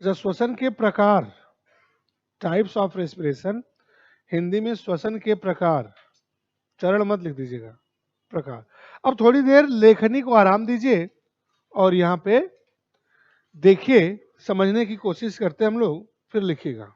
श्वसन के प्रकार, टाइप्स ऑफ रेस्पिरेशन, हिंदी में श्वसन के प्रकार, चरण मत लिख दीजिएगा, प्रकार। अब थोड़ी देर लेखनी को आराम दीजिए और यहाँ पे देखिए, समझने की कोशिश करते हैं हम लोग, फिर लिखिएगा।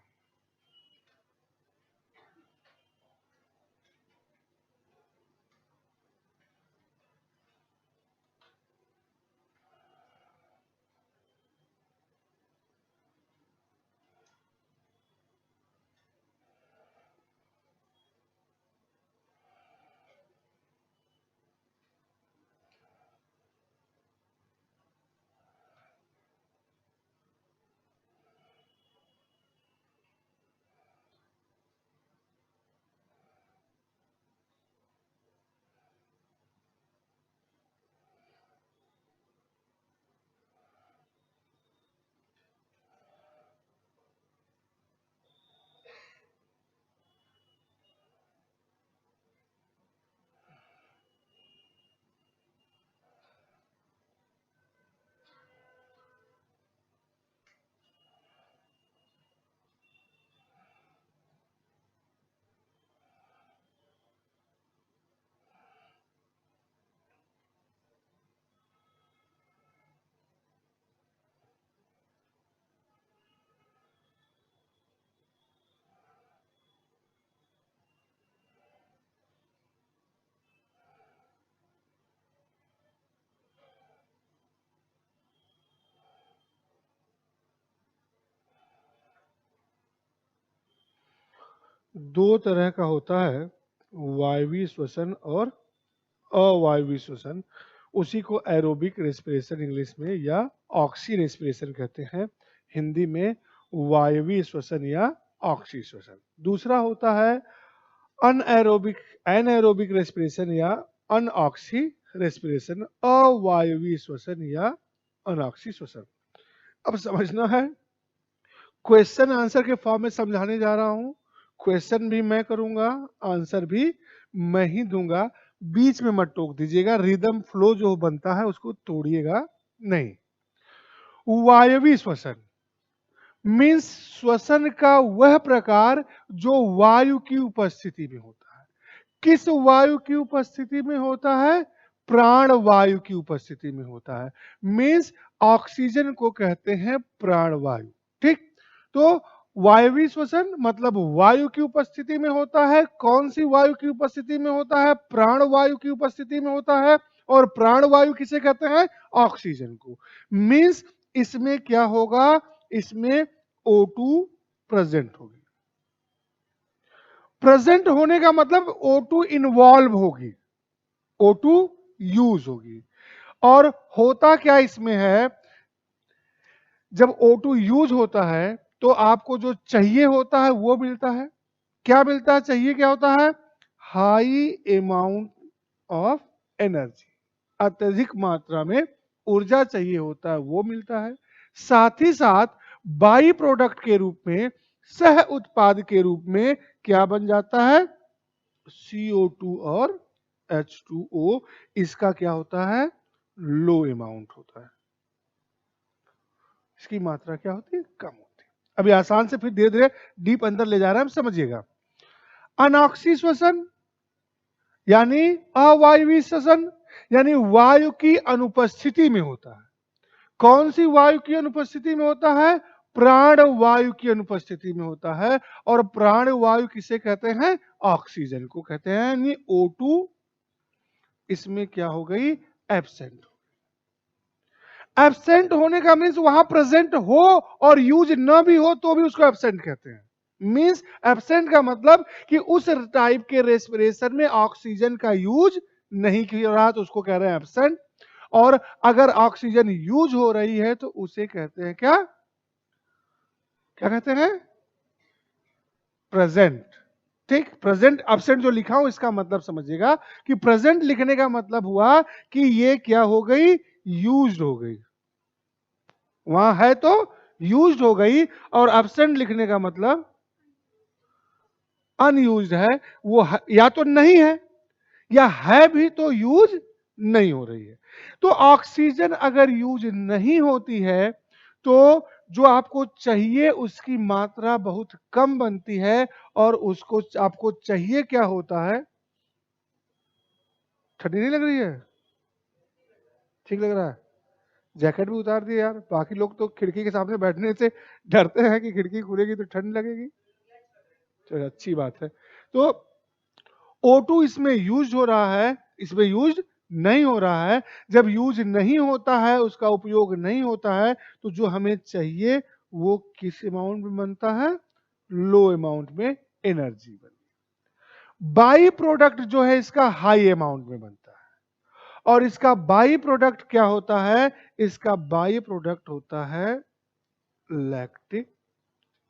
दो तरह का होता है, वायवीय श्वसन और अवायवीय श्वसन। उसी को एरोबिक रेस्पिरेशन इंग्लिश में या ऑक्सी रेस्पिरेशन कहते हैं, हिंदी में वायवीय श्वसन या ऑक्सी श्वसन। दूसरा होता है अनएरोबिक एनएरोबिक रेस्पिरेशन या अनऑक्सी रेस्पिरेशन, अवायवीय श्वसन या अनऑक्सी श्वसन। अब समझना है, क्वेश्चन आंसर के फॉर्म में समझाने जा रहा हूं। क्वेश्चन भी मैं करूंगा, आंसर भी मैं ही दूंगा, बीच में मत टोक दीजिएगा, रिदम फ्लो जो बनता है उसको तोड़िएगा नहीं। वायवीय श्वसन मीन्स श्वसन का वह प्रकार जो वायु की उपस्थिति में होता है। किस वायु की उपस्थिति में होता है? प्राण वायु की उपस्थिति में होता है। मीन्स ऑक्सीजन को कहते हैं प्राण वायु। ठीक, तो वायवीय श्वसन मतलब वायु की उपस्थिति में होता है। कौन सी वायु की उपस्थिति में होता है? प्राण वायु की उपस्थिति में होता है। और प्राण वायु किसे कहते हैं? ऑक्सीजन को। मीन्स इसमें क्या होगा? इसमें O2 प्रेजेंट होगी। प्रेजेंट होने का मतलब O2 इन्वॉल्व होगी, O2 यूज होगी। और होता क्या इसमें है, जब O2 यूज होता है तो आपको जो चाहिए होता है वो मिलता है। क्या मिलता है? चाहिए क्या होता है? हाई अमाउंट ऑफ एनर्जी, अत्यधिक मात्रा में ऊर्जा चाहिए होता है, वो मिलता है। साथ ही साथ बाई प्रोडक्ट के रूप में, सह उत्पाद के रूप में क्या बन जाता है? CO2 और H2O। इसका क्या होता है? लो अमाउंट होता है, इसकी मात्रा क्या होती है? कम होती है। अभी आसान से फिर धीरे धीरे डीप अंदर ले जा रहा है, समझिएगा। अनऑक्सी श्वसन यानी अवायवीय श्वसन, यानी वायु की अनुपस्थिति में होता है। कौन सी वायु की अनुपस्थिति में होता है? प्राण वायु की अनुपस्थिति में होता है। और प्राण वायु किसे कहते हैं? ऑक्सीजन को कहते हैं। यानी O2 इसमें क्या हो गई? एब्सेंट। एब्सेंट होने का मीन्स वहां प्रेजेंट हो और यूज न भी हो तो भी उसको एब्सेंट कहते हैं। मीन्स एब्सेंट का मतलब कि उस टाइप के रेस्पिरेशन में ऑक्सीजन का यूज नहीं किया रहा तो उसको कह रहे हैं एब्सेंट। और अगर ऑक्सीजन यूज हो रही है तो उसे कहते हैं क्या? क्या कहते हैं? प्रेजेंट। ठीक, प्रेजेंट एब्सेंट जो लिखा हूं इसका मतलब समझिएगा कि प्रेजेंट लिखने का मतलब हुआ कि ये क्या हो गई? यूज्ड हो गई। वहां है तो यूज्ड हो गई। और एब्सेंट लिखने का मतलब अनयूज्ड है, वो या तो नहीं है या है भी तो यूज नहीं हो रही है। तो ऑक्सीजन अगर यूज नहीं होती है तो जो आपको चाहिए उसकी मात्रा बहुत कम बनती है और उसको आपको चाहिए क्या होता है? ठंडी नहीं लग रही है? ठीक लग रहा है? जैकेट भी उतार दिए यार, बाकी लोग तो खिड़की के सामने बैठने से डरते हैं कि खिड़की खुलेगी तो ठंड लगेगी। चलो अच्छी बात है। तो O2 इसमें यूज हो रहा है, इसमें यूज नहीं हो रहा है। जब यूज नहीं होता है, उसका उपयोग नहीं होता है, तो जो हमें चाहिए वो किस अमाउंट में बनता है? लो अमाउंट में एनर्जी बनती है। बाई प्रोडक्ट जो है इसका हाई अमाउंट में बनता है। और इसका बाई प्रोडक्ट क्या होता है? इसका बाई प्रोडक्ट होता है लैक्टिक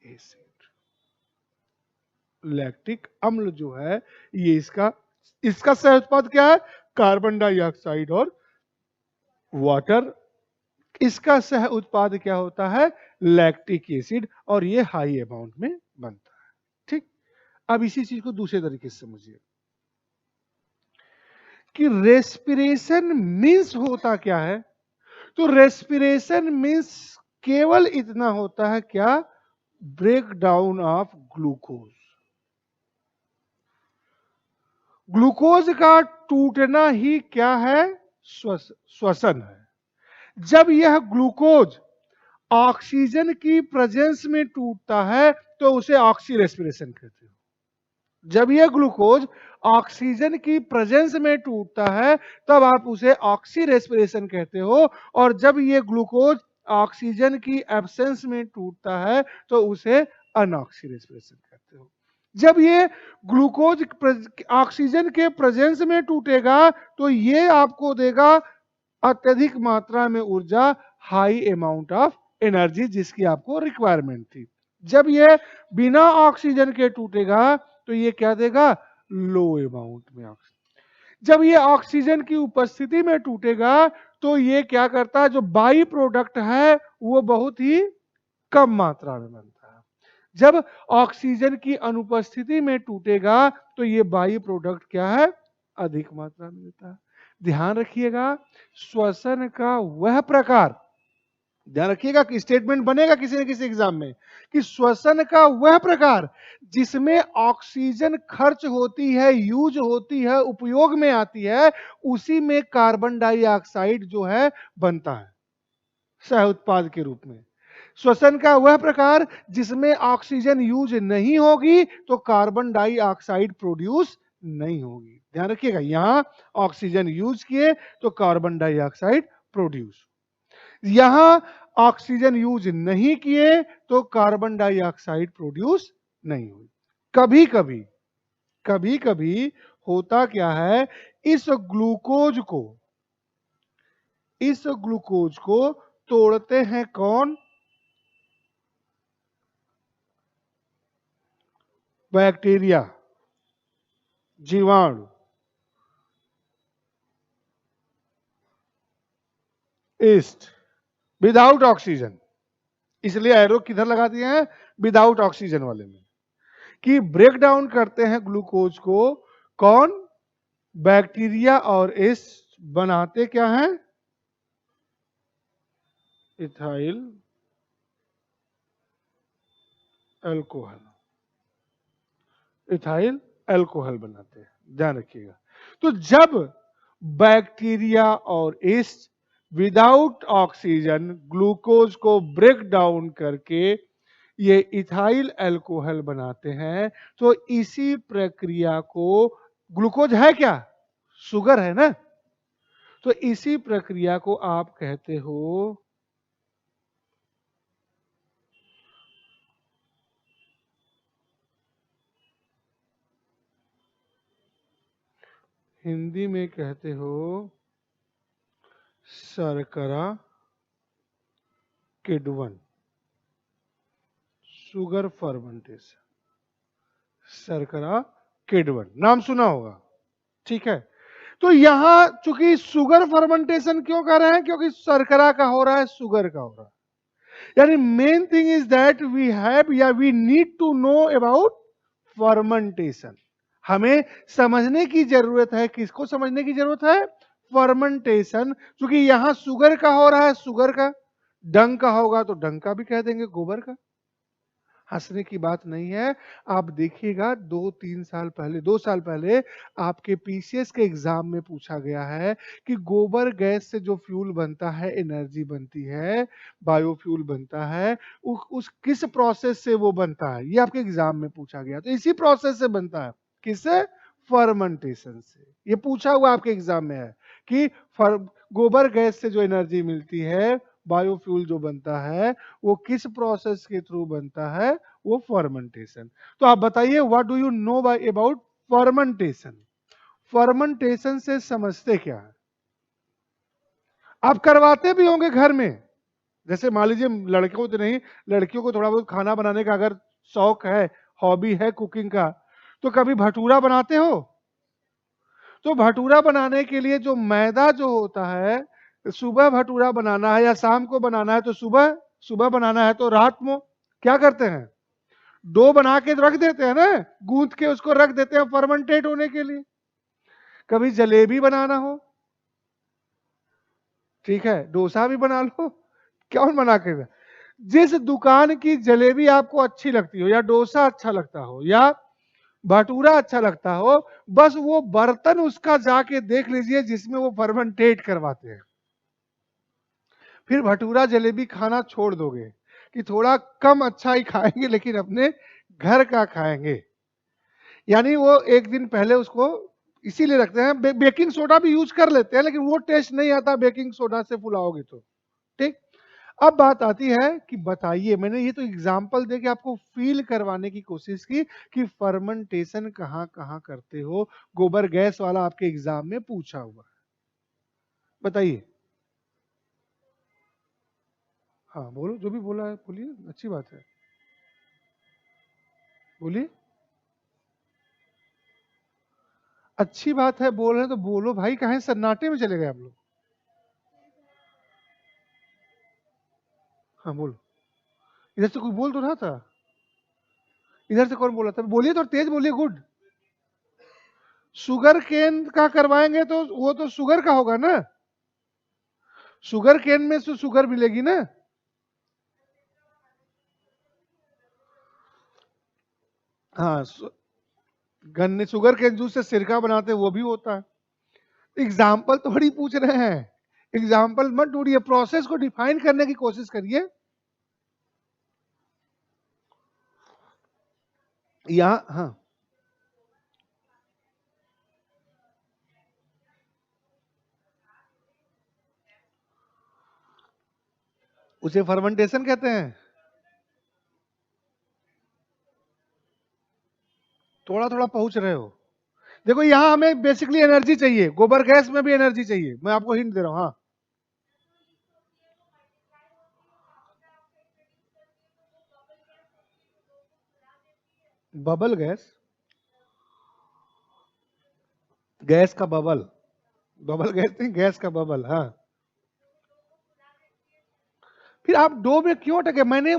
एसिड। लैक्टिक अम्ल जो है ये इसका सह उत्पाद क्या है? कार्बन डाइऑक्साइड और वाटर। इसका सह उत्पाद क्या होता है? लैक्टिक एसिड, और ये हाई अमाउंट में बनता है। ठीक। अब इसी चीज को दूसरे तरीके से समझिए कि रेस्पिरेशन मीन्स होता क्या है। तो रेस्पिरेशन मीन्स केवल इतना होता है क्या? Break down of glucose. Glucose का टूटना ही क्या है? श्वसन है। जब यह ग्लूकोज ऑक्सीजन की प्रेजेंस में टूटता है तो उसे ऑक्सी रेस्पिरेशन कहते हैं। जब यह ग्लूकोज ऑक्सीजन की प्रेजेंस में टूटता है तब आप उसे ऑक्सी रेस्पिरेशन कहते हो, और जब यह ग्लूकोज ऑक्सीजन की एब्सेंस में टूटता है तो उसे अनऑक्सी रेस्पिरेशन कहते हो। जब ये ग्लूकोज ऑक्सीजन के प्रेजेंस में टूटेगा तो ये आपको देगा अत्यधिक मात्रा में ऊर्जा, हाई अमाउंट ऑफ एनर्जी, जिसकी आपको रिक्वायरमेंट थी। जब ये बिना ऑक्सीजन के टूटेगा तो ये क्या देगा? लो अमाउंट में ऑक्सीजन। जब ये ऑक्सीजन की उपस्थिति में टूटेगा तो ये क्या करता है? जो बाई प्रोडक्ट है वो बहुत ही कम मात्रा में बनता है। जब ऑक्सीजन की अनुपस्थिति में टूटेगा तो ये बाई प्रोडक्ट क्या है? अधिक मात्रा में देता है। ध्यान रखिएगा, श्वसन का वह प्रकार, ध्यान रखिएगा कि स्टेटमेंट बनेगा किसी न किसी एग्जाम में कि श्वसन का वह प्रकार जिसमें ऑक्सीजन खर्च होती है, यूज होती है, उपयोग में आती है, उसी में कार्बन डाइऑक्साइड जो है बनता है सह उत्पाद के रूप में। श्वसन का वह प्रकार जिसमें ऑक्सीजन यूज नहीं होगी तो कार्बन डाइऑक्साइड प्रोड्यूस नहीं होगी। ध्यान रखिएगा, यहां ऑक्सीजन यूज किए तो कार्बन डाइऑक्साइड प्रोड्यूस, यहां ऑक्सीजन यूज नहीं किए तो कार्बन डाइऑक्साइड प्रोड्यूस नहीं हुई। कभी कभी होता क्या है? इस ग्लूकोज को तोड़ते हैं कौन? बैक्टीरिया, जीवाणु, ईस्ट, विदाउट ऑक्सीजन। इसलिए एरो किधर लगा दिए हैं? विदाउट ऑक्सीजन वाले में, कि ब्रेक डाउन करते हैं ग्लूकोज को कौन? बैक्टीरिया और ईस्ट। बनाते क्या है? Ethyl alcohol. इथाइल अल्कोहल बनाते हैं, ध्यान रखिएगा। तो जब बैक्टीरिया और ईस्ट विदाउट ऑक्सीजन ग्लूकोज को ब्रेक डाउन करके ये इथाइल अल्कोहल बनाते हैं, तो इसी प्रक्रिया को, ग्लूकोज है क्या? शुगर है ना। तो इसी प्रक्रिया को आप कहते हो हिंदी में कहते हो शर्करा किण्वन, शुगर फर्मेंटेशन। शर्करा किण्वन नाम सुना होगा, ठीक है। तो यहां चूंकि शुगर फर्मेंटेशन क्यों कर रहे हैं? क्योंकि शर्करा का हो रहा है, शुगर का हो रहा है। यानी main thing is that we have या we need to know about fermentation. हमें समझने की जरूरत है। किसको समझने की जरूरत है? फर्मेंटेशन। क्योंकि यहां शुगर का हो रहा है, शुगर का, डंग का होगा तो डंग का भी कह देंगे, गोबर का। हंसने की बात नहीं है। आप देखिएगा 2 साल पहले आपके पीसीएस के एग्जाम में पूछा गया है कि गोबर गैस से जो फ्यूल बनता है, एनर्जी बनती है, बायोफ्यूल बनता है, उस किस प्रोसेस से वो बनता है, ये आपके एग्जाम में पूछा गया। तो इसी प्रोसेस से बनता है, किससे? फर्मेंटेशन से। ये पूछा हुआ आपके एग्जाम में है कि गोबर गैस से जो एनर्जी मिलती है, बायोफ्यूल जो बनता है, वो किस प्रोसेस के थ्रू बनता है? वो फर्मेंटेशन। तो आप बताइए, what do you know by about fermentation? Fermentation से समझते क्या है? आप करवाते भी होंगे घर में। जैसे मान लीजिए लड़कों तो नहीं, लड़कियों को थोड़ा बहुत खाना बनाने का अगर शौक है, हॉबी है कुकिंग का, तो कभी भटूरा बनाते हो? तो भटूरा बनाने के लिए जो मैदा जो होता है, सुबह भटूरा बनाना है या शाम को बनाना है, तो सुबह सुबह बनाना है तो रात में क्या करते हैं? डो बना के रख देते हैं ना, गूंथ के उसको रख देते हैं फर्मेंटेट होने के लिए। कभी जलेबी बनाना हो, ठीक है, डोसा भी बना लो, कौन बना के दे? जिस दुकान की जलेबी आपको अच्छी लगती हो, या डोसा अच्छा लगता हो, या भटूरा अच्छा लगता हो, बस वो बर्तन उसका जाके देख लीजिए जिसमें वो फर्मेंटेट करवाते हैं। फिर भटूरा जलेबी खाना छोड़ दोगे कि थोड़ा कम अच्छा ही खाएंगे, लेकिन अपने घर का खाएंगे। यानी वो एक दिन पहले उसको इसीलिए रखते हैं। बेकिंग सोडा भी यूज कर लेते हैं, लेकिन वो टेस्ट नहीं आता बेकिंग सोडा से फुलाओगे तो। ठीक। अब बात आती है कि बताइए, मैंने ये तो एग्जाम्पल दे के आपको फील करवाने की कोशिश की कि फर्मेंटेशन कहाँ कहाँ करते हो। गोबर गैस वाला आपके एग्जाम में पूछा हुआ है, बताइए। हाँ बोलो, जो भी बोला है बोलिए, अच्छी बात है, बोलिए। अच्छी बात है बोल रहे हैं तो बोलो भाई, कहे सन्नाटे में चले गए आप लोग। हाँ बोलो। इधर से कोई बोल तो रहा था, इधर से कौन बोला था? बोलिए, तो तेज बोलिए। गुड। शुगर केन का करवाएंगे तो वो तो शुगर का होगा ना, शुगर केन में से शुगर मिलेगी ना। हाँ, गन्ने शुगर केन जूस से सिरका बनाते हैं, वो भी होता है। एग्जाम्पल तो बड़ी पूछ रहे हैं, एग्जाम्पल मत ढूंढिए, प्रोसेस को डिफाइन करने की कोशिश करिए। यहाँ हाँ, उसे फर्मेंटेशन कहते हैं। थोड़ा थोड़ा पहुंच रहे हो। देखो यहाँ हमें बेसिकली एनर्जी चाहिए, गोबर गैस में भी एनर्जी चाहिए, मैं आपको हिंट दे रहा हूँ। हाँ, बबल गैस, गैस का बबल, बबल गैस नहीं, गैस का बबल। हाँ, फिर आप डो में क्यों अटके? मैंने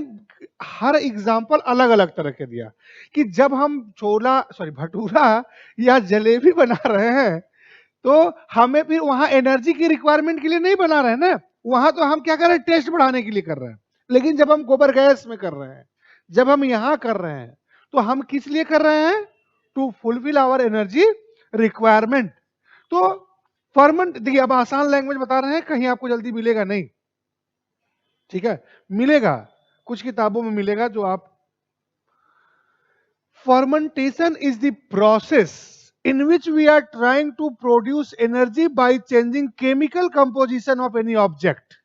हर एग्जाम्पल अलग अलग तरह के दिया कि जब हम छोला सॉरी भटूरा या जलेबी बना रहे हैं, तो हमें फिर वहां एनर्जी की रिक्वायरमेंट के लिए नहीं बना रहे हैं ना, वहां तो हम क्या कर रहे हैं? टेस्ट बढ़ाने के लिए कर रहे हैं। लेकिन जब हम गोबर गैस में कर रहे हैं, जब हम यहां कर रहे हैं, तो हम किस लिए कर रहे हैं? To fulfil our energy requirement. तो फर्मेंट, देखिए अब आसान लैंग्वेज बता रहे हैं, कहीं आपको जल्दी मिलेगा नहीं, ठीक है, मिलेगा, कुछ किताबों में मिलेगा जो आप। fermentation is the process in which we are trying to produce energy by changing chemical composition of any object।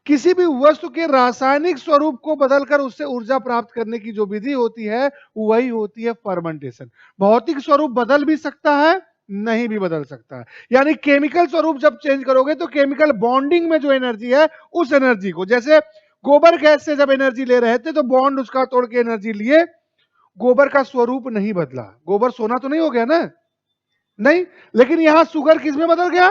किसी भी वस्तु के रासायनिक स्वरूप को बदलकर उससे ऊर्जा प्राप्त करने की जो विधि होती है, वही होती है फर्मेंटेशन। भौतिक स्वरूप बदल भी सकता है, नहीं भी बदल सकता है। यानी केमिकल स्वरूप जब चेंज करोगे तो केमिकल बॉन्डिंग में जो एनर्जी है, उस एनर्जी को, जैसे गोबर गैस से जब एनर्जी ले रहे थे तो बॉन्ड उसका तोड़ के एनर्जी लिए, गोबर का स्वरूप नहीं बदला। गोबर सोना तो नहीं हो गया ना, नहीं, लेकिन यहां शुगर किस में बदल गया?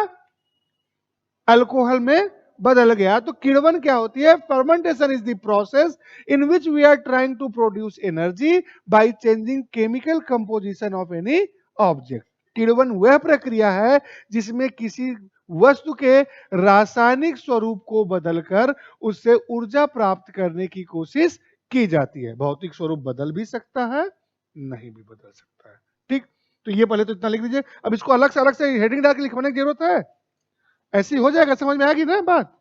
अल्कोहल में बदल गया। तो किण्वन क्या होती है? Fermentation is the process in which we are trying to produce energy by changing chemical composition of any object. किण्वन वह प्रक्रिया है जिसमें किसी वस्तु के रासायनिक स्वरूप को बदलकर उससे ऊर्जा प्राप्त करने की कोशिश की जाती है। भौतिक स्वरूप बदल भी सकता है, नहीं भी बदल सकता है। ठीक, तो ये पहले तो इतना लिख दीजिए। अब इसको अलग से हेडिंग डाल के लिखवाने की जरूरत है? ऐसी हो जाएगा, समझ में आएगी ना बात?